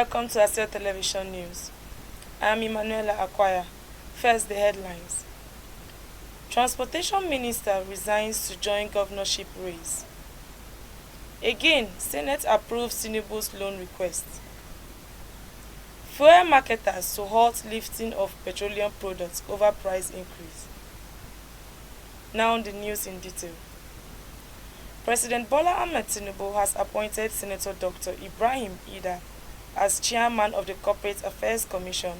Welcome to Asia Television News. I am Emanuela Akwaya. First, the headlines. Transportation Minister resigns to join governorship race. Again, Senate approves Tinubu'S loan request. Fuel marketers to halt lifting of petroleum products over price increase. Now the news in detail. President Bola Ahmed Tinubu has appointed Senator Dr. Ibrahim Ida as chairman of the Corporate Affairs Commission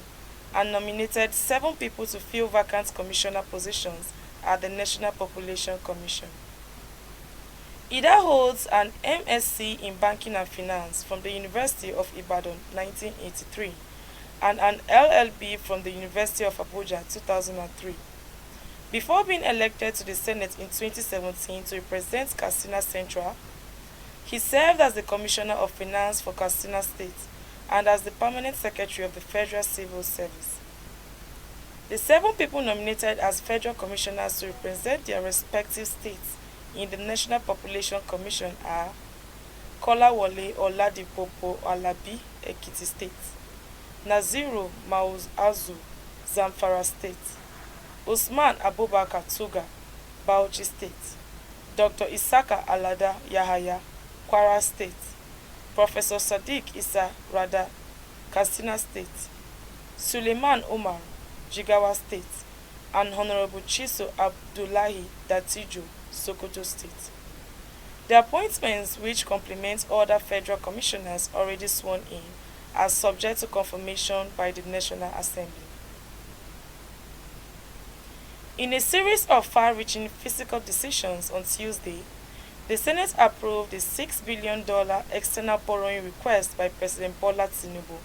and nominated 7 people to fill vacant commissioner positions at the National Population Commission. Ida holds an MSc in Banking and Finance from the University of Ibadan 1983 and an LLB from the University of Abuja 2003. Before being elected to the Senate in 2017 to represent Katsina Central, he served as the Commissioner of Finance for Katsina State and as the Permanent Secretary of the Federal Civil Service. The 7 people nominated as Federal Commissioners to represent their respective states in the National Population Commission are Kolawole Oladipopo Alabi, Ekiti State; Naziru Mauazu, Zamfara State; Usman Abubakar Tuga, Bauchi State; Dr. Isaka Alada Yahaya, Kwara State; Professor Sadiq Isa Rada, Katsina State; Suleiman Umar, Jigawa State; and Honorable Chiso Abdullahi Datijo, Sokoto State. The appointments, which complement other federal commissioners already sworn in, are subject to confirmation by the National Assembly. In a series of far-reaching fiscal decisions on Tuesday, the Senate approved the $6 billion external borrowing request by President Bola Tinubu,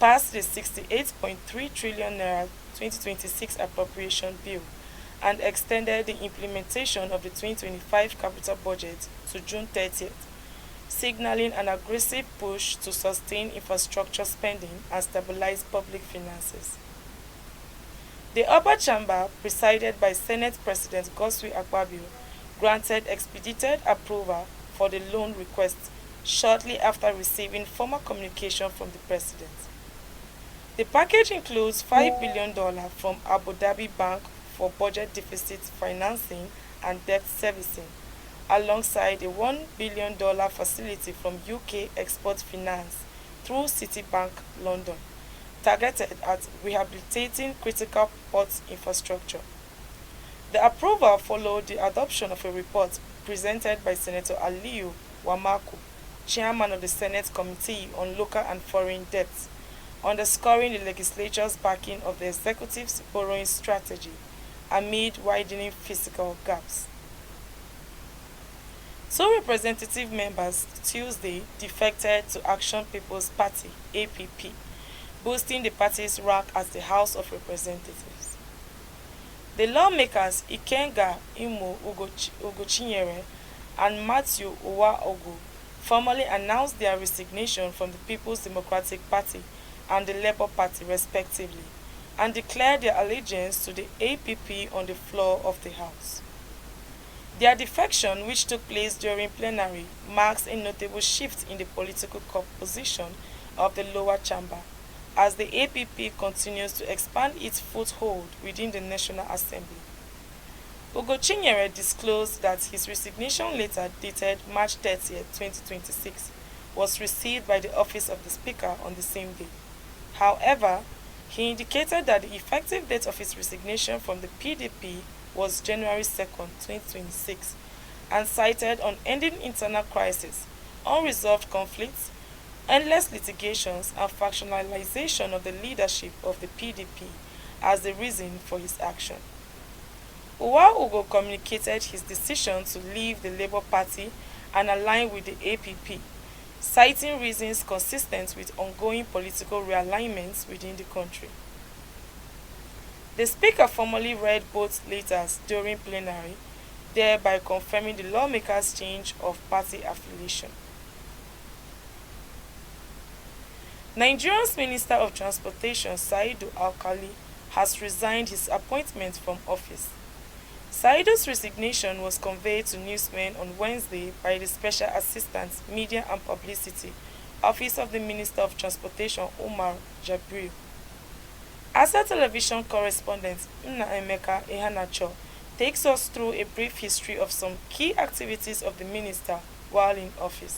passed the 68.3 trillion naira 2026 appropriation bill, and extended the implementation of the 2025 capital budget to June 30th, signaling an aggressive push to sustain infrastructure spending and stabilize public finances. The upper chamber, presided by Senate President Godswill Akpabio, granted expedited approval for the loan request shortly after receiving formal communication from the president. The package includes $5 billion from Abu Dhabi Bank for budget deficit financing and debt servicing, alongside a $1 billion facility from UK Export Finance through Citibank London, targeted at rehabilitating critical port infrastructure. The approval followed the adoption of a report presented by Senator Aliyu Wamaku, chairman of the Senate Committee on Local and Foreign Debts, underscoring the legislature's backing of the executive's borrowing strategy amid widening fiscal gaps. 2 representative members Tuesday defected to Action People's Party (APP), boosting the party's rank as the House of Representatives. The lawmakers Ikenga Imo Ugochinyere and Matthew Uwa-Ogu formally announced their resignation from the People's Democratic Party and the Labour Party respectively, and declared their allegiance to the APP on the floor of the House. Their defection, which took place during plenary, marks a notable shift in the political composition of the lower chamber, as the APP continues to expand its foothold within the National Assembly. Ugochinyere disclosed that his resignation letter dated March 30, 2026, was received by the office of the Speaker on the same day. However, he indicated that the effective date of his resignation from the PDP was January 2, 2026, and cited unending internal crisis, unresolved conflicts, endless litigations, and factionalization of the leadership of the PDP as the reason for his action. Uwa-Ugo communicated his decision to leave the Labour Party and align with the APP, citing reasons consistent with ongoing political realignments within the country. The Speaker formally read both letters during plenary, thereby confirming the lawmakers' change of party affiliation. Nigeria's Minister of Transportation Saidu Alkali has resigned his appointment from office. Saidu's resignation was conveyed to newsmen on Wednesday by the Special Assistant, Media and Publicity Office of the Minister of Transportation Umar Jabril. Asa Television correspondent Nna Emeka Ihanacho takes us through a brief history of some key activities of the minister while in office.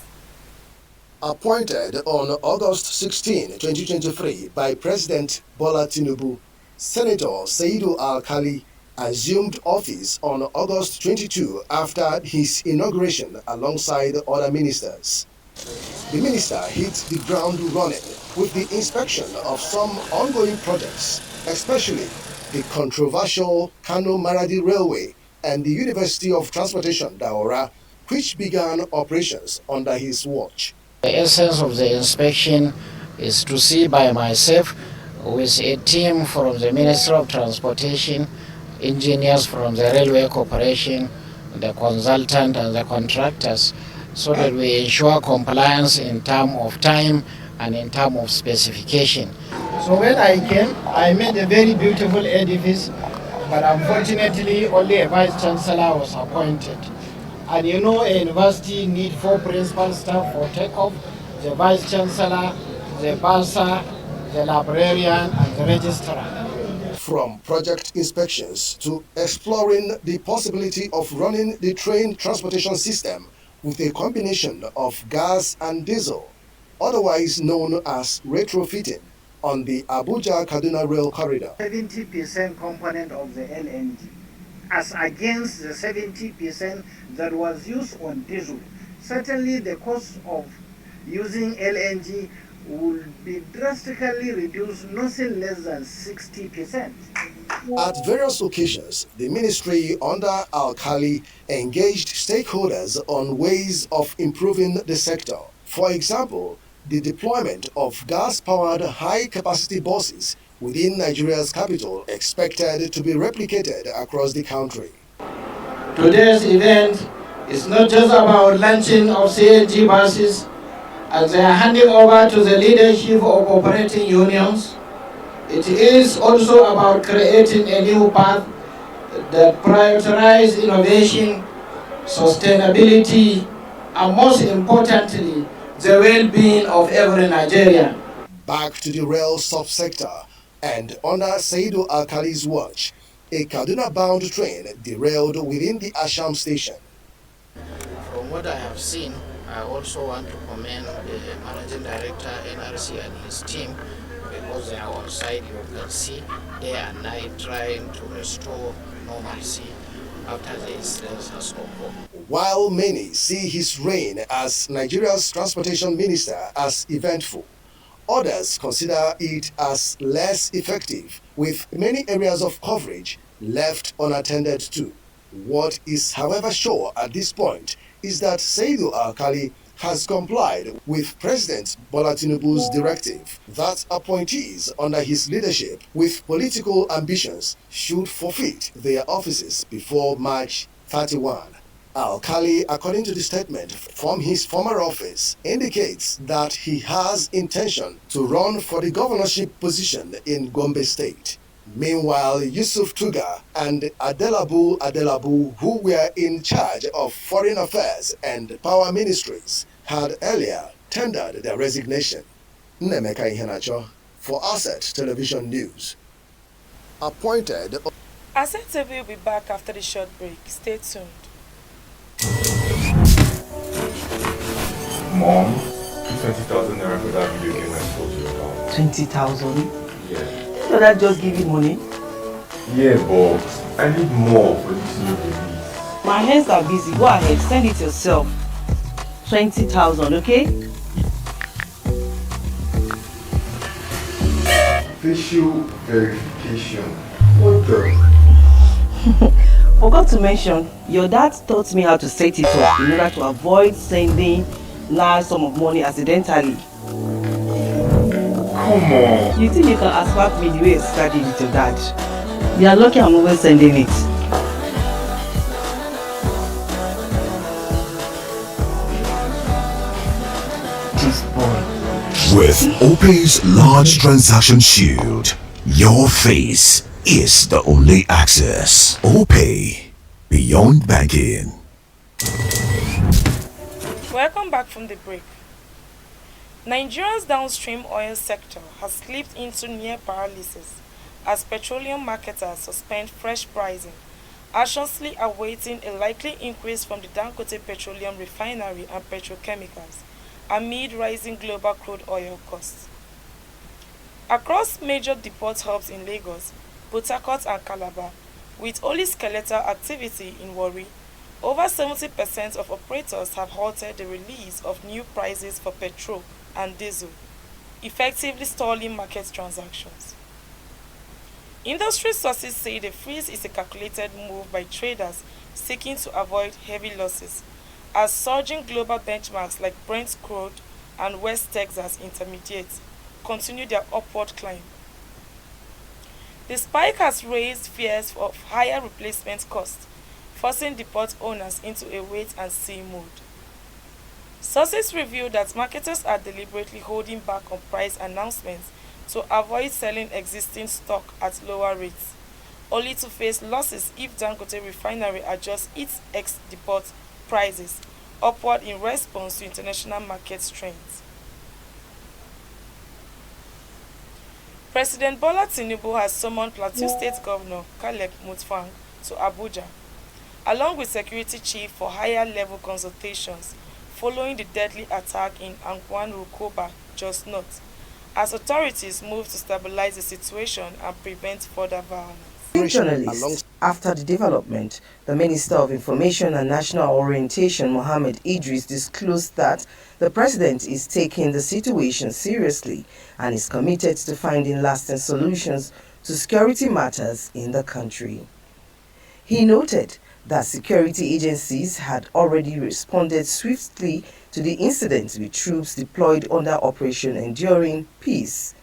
Appointed on August 16, 2023 by President Bola Tinubu, Senator Saidu Alkali assumed office on August 22 after his inauguration alongside other ministers. The minister hit the ground running with the inspection of some ongoing projects, especially the controversial Kano Maradi Railway and the University of Transportation Daura, which began operations under his watch. The essence of the inspection is to see by myself with a team from the Ministry of Transportation, engineers from the Railway Corporation, the consultant and the contractors, so that we ensure compliance in terms of time and in terms of specification. So when I came, I made a very beautiful edifice, but unfortunately only a vice chancellor was appointed. And you know, a university needs 4 principal staff for takeoff: the vice chancellor, the bursar, the librarian, and the registrar. From project inspections to exploring the possibility of running the train transportation system with a combination of gas and diesel, otherwise known as retrofitting, on the Abuja-Kaduna Rail Corridor. 70% component of the LNG, as against the 70% that was used on diesel. Certainly the cost of using LNG will be drastically reduced, nothing less than 60%. At various occasions, the ministry under Alkali engaged stakeholders on ways of improving the sector. For example, the deployment of gas-powered high-capacity buses within Nigeria's capital expected to be replicated across the country. Today's event is not just about launching of CNG buses, as they are handing over to the leadership of operating unions. It is also about creating a new path that prioritizes innovation, sustainability, and most importantly, the well-being of every Nigerian. Back to the rail subsector, and under Saidu Alkali's watch, a Kaduna-bound train derailed within the Asham station. From what I have seen, I also want to commend the Managing Director, NRC, and his team, because they are on site, you can see, day and night, trying to restore normalcy after the incident has occurred. While many see his reign as Nigeria's transportation minister as eventful, others consider it as less effective, with many areas of coverage left unattended to. What is, however, sure at this point is that Saidu Alkali has complied with President Bola Tinubu's directive that appointees under his leadership with political ambitions should forfeit their offices before March 31. Alkali, according to the statement from his former office, indicates that he has intention to run for the governorship position in Gombe State. Meanwhile, Yusuf Tuga and Adelabu, who were in charge of foreign affairs and power ministries, had earlier tendered their resignation. Nnemeka Iheanacho for Asset Television News. Appointed. Asset TV will be back after the short break. Stay tuned. Mom, 20,000 naira for that video game I told you about. 20,000? Yeah. So that just give you money? Yeah, but I need more for this new release. My hands are busy. Go ahead, send it yourself. 20,000, okay? Facial verification. What the? Forgot to mention, your dad taught me how to set it up in order to avoid sending large sum of money accidentally. Come on. You think you can assault me the way you studied with your dad? You are lucky I'm always sending it. This boy. With OPay's large transaction shield, your face is the only access. OPay, beyond banking. Welcome back from the break. Nigeria's downstream oil sector has slipped into near paralysis as petroleum marketers suspend fresh pricing, anxiously awaiting a likely increase from the Dangote Petroleum Refinery and petrochemicals amid rising global crude oil costs. Across major depot hubs in Lagos, Port Harcourt and Calabar, with only skeletal activity in Warri, over 70% of operators have halted the release of new prices for petrol and diesel, effectively stalling market transactions. Industry sources say the freeze is a calculated move by traders seeking to avoid heavy losses, as surging global benchmarks like Brent crude and West Texas Intermediate continue their upward climb. The spike has raised fears of higher replacement costs, forcing depot owners into a wait-and-see mode. Sources reveal that marketers are deliberately holding back on price announcements to avoid selling existing stock at lower rates, only to face losses if Dangote Refinery adjusts its ex-depot prices upward in response to international market trends. President Bola Tinubu has summoned Plateau State Governor Caleb Mutfwang to Abuja, along with security chief for higher-level consultations following the deadly attack in Angwan Rukoba, Jos North, as authorities move to stabilize the situation and prevent further violence. Journalists. After the development, the Minister of Information and National Orientation, Mohammed Idris, disclosed that the president is taking the situation seriously and is committed to finding lasting solutions to security matters in the country. He noted that security agencies had already responded swiftly to the incident with troops deployed under Operation Enduring Peace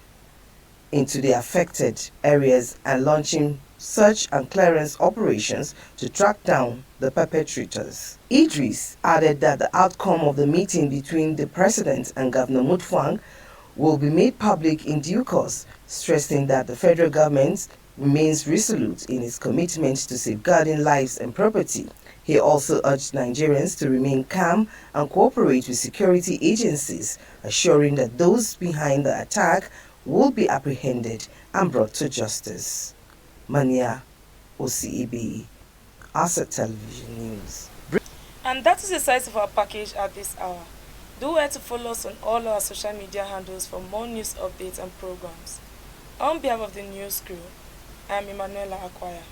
into the affected areas and launching search and clearance operations to track down the perpetrators. Idris added that the outcome of the meeting between the president and Governor Mutfwang will be made public in due course, stressing that the federal government remains resolute in its commitment to safeguarding lives and property. He also urged Nigerians to remain calm and cooperate with security agencies, assuring that those behind the attack will be apprehended and brought to justice. Mania OCEB, Asset Television News. And that is the size of our package at this hour. Do well to follow us on all our social media handles for more news updates and programs. On behalf of the news crew, I am Emanuela Akwaya.